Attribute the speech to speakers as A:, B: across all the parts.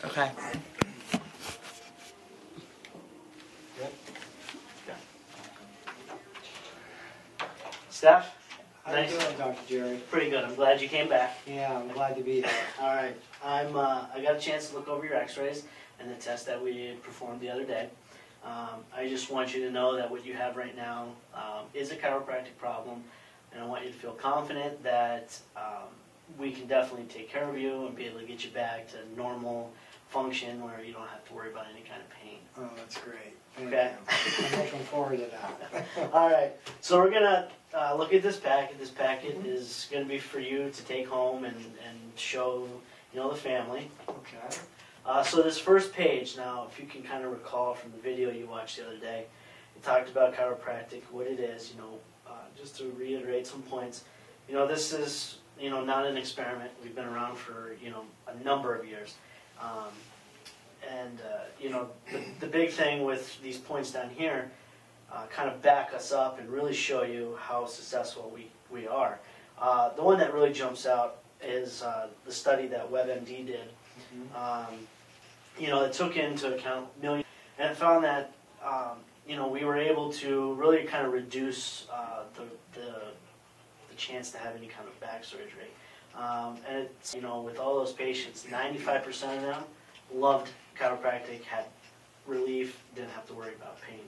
A: Okay.
B: Steph?
C: How you doing, Dr. Jerry?
B: Pretty good. I'm glad you came back.
C: Yeah, I'm glad to be here.
B: All right. I got a chance to look over your x-rays and the test that we performed the other day. I just want you to know that what you have right now is a chiropractic problem, and I want you to feel confident that we can definitely take care of you and be able to get you back to normal function where you don't have to worry about any kind of pain.
C: Oh, that's great.
B: Okay.
C: I'm looking forward to that.
B: All right. So we're going to look at this packet. This packet is going to be for you to take home and show, the family.
C: Okay.
B: So this first page, now, if you can kind of recall from the video you watched the other day, it talked about chiropractic, what it is, just to reiterate some points. This is, not an experiment. We've been around for, a number of years. The big thing with these points down here kind of back us up and really show you how successful we are. The one that really jumps out is the study that WebMD did. It took into account millions, and it found that we were able to really kind of reduce the chance to have any kind of back surgery. And it's, with all those patients, 95% of them loved chiropractic, had relief, didn't have to worry about pain.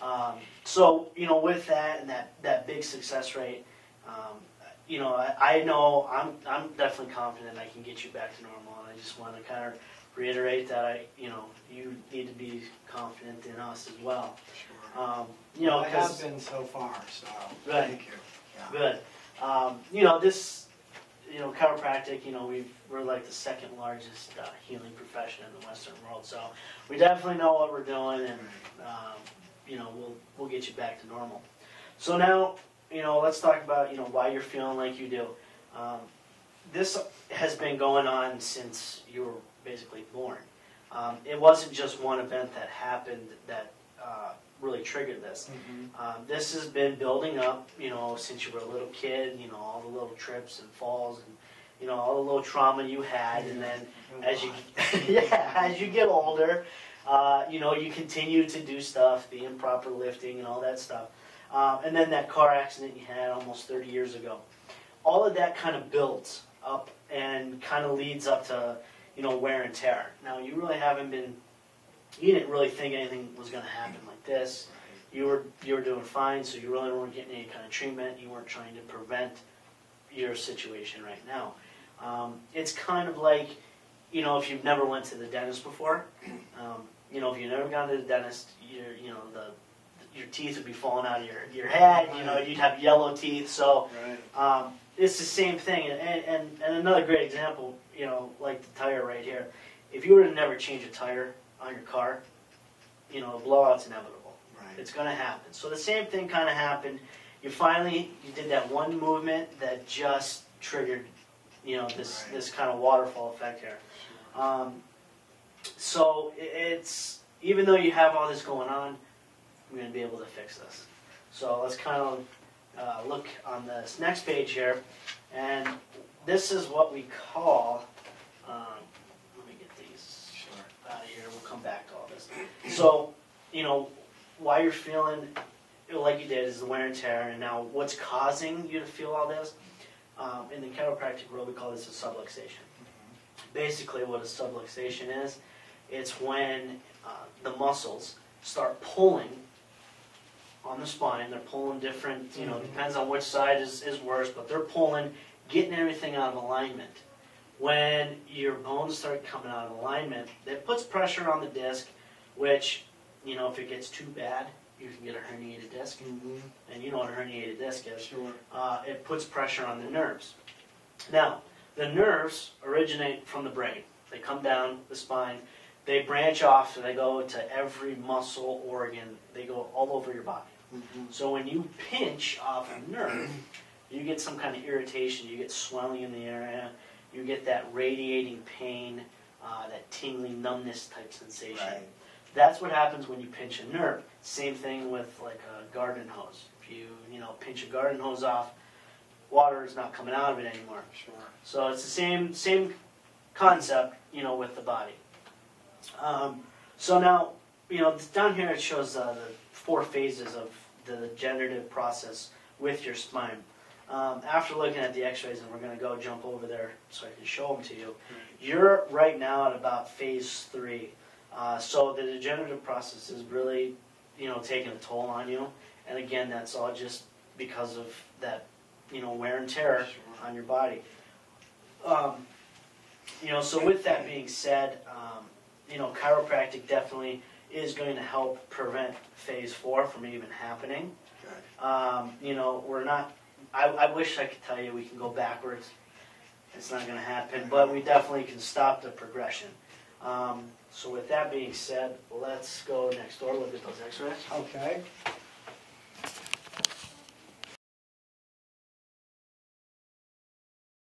C: Awesome.
B: So, with that and that big success rate, I know I'm definitely confident I can get you back to normal, and I just want to kind of reiterate that you need to be confident in us as well.
C: Sure. I have been so far, so thank you. Yeah.
B: Good. This, chiropractic, we're like the second largest healing profession in the Western world, so we definitely know what we're doing, and we'll get you back to normal. So now, let's talk about why you're feeling like you do. This has been going on since you were basically born. It wasn't just one event that happened that really triggered this. This has been building up, since you were a little kid, all the little trips and falls and, all the little trauma you had. And then as you, as you get older, you continue to do stuff, the improper lifting and all that stuff. And then that car accident you had almost 30 years ago. All of that kind of builds up and kind of leads up to, wear and tear. Now, you didn't really think anything was going to happen like this. You were doing fine, so you really weren't getting any kind of treatment. You weren't trying to prevent your situation right now. It's kind of like, if you've never went to the dentist before, if you've never gone to the dentist, your teeth would be falling out of your head. You'd have yellow teeth. So it's the same thing. And another great example, like the tire right here. If you were to never change a tire on your car, a blowout's inevitable. Right. It's going to happen. So the same thing kind of happened. You did that one movement that just triggered, this kind of waterfall effect here. So it's, even though you have all this going on, we're going to be able to fix this. So let's kind of look on this next page here, and this is what we call, let me get these out of here, we'll come back to all this. So, why you're feeling like you did is the wear and tear, and now what's causing you to feel all this? In the chiropractic world, we call this a subluxation. Basically what a subluxation is, it's when the muscles start pulling on the spine. They're pulling different, depends on which side is worse, but they're pulling, getting everything out of alignment. When your bones start coming out of alignment, it puts pressure on the disc, which, if it gets too bad, you can get a herniated disc. And you know what a herniated disc is.
C: Sure.
B: It puts pressure on the nerves. Now, the nerves originate from the brain. They come down the spine. They branch off, and they go to every muscle, organ. They go all over your body. So when you pinch off a nerve, you get some kind of irritation. You get swelling in the area. You get that radiating pain, that tingling numbness type sensation.
C: Right.
B: That's what happens when you pinch a nerve. Same thing with like a garden hose. If you pinch a garden hose off, water is not coming out of it anymore.
C: Sure.
B: So it's the same concept, with the body. So now, down here it shows the 4 phases of the degenerative process with your spine. After looking at the x-rays, and we're going to go jump over there so I can show them to you, you're right now at about phase 3. So the degenerative process is really, taking a toll on you. And again, that's all just because of that, wear and tear on your body. So with that being said, chiropractic definitely is going to help prevent phase 4 from even happening. We're not, I wish I could tell you we can go backwards. It's not going to happen, but we definitely can stop the progression. So with that being said, let's go next door, look at those x-rays.
C: Okay.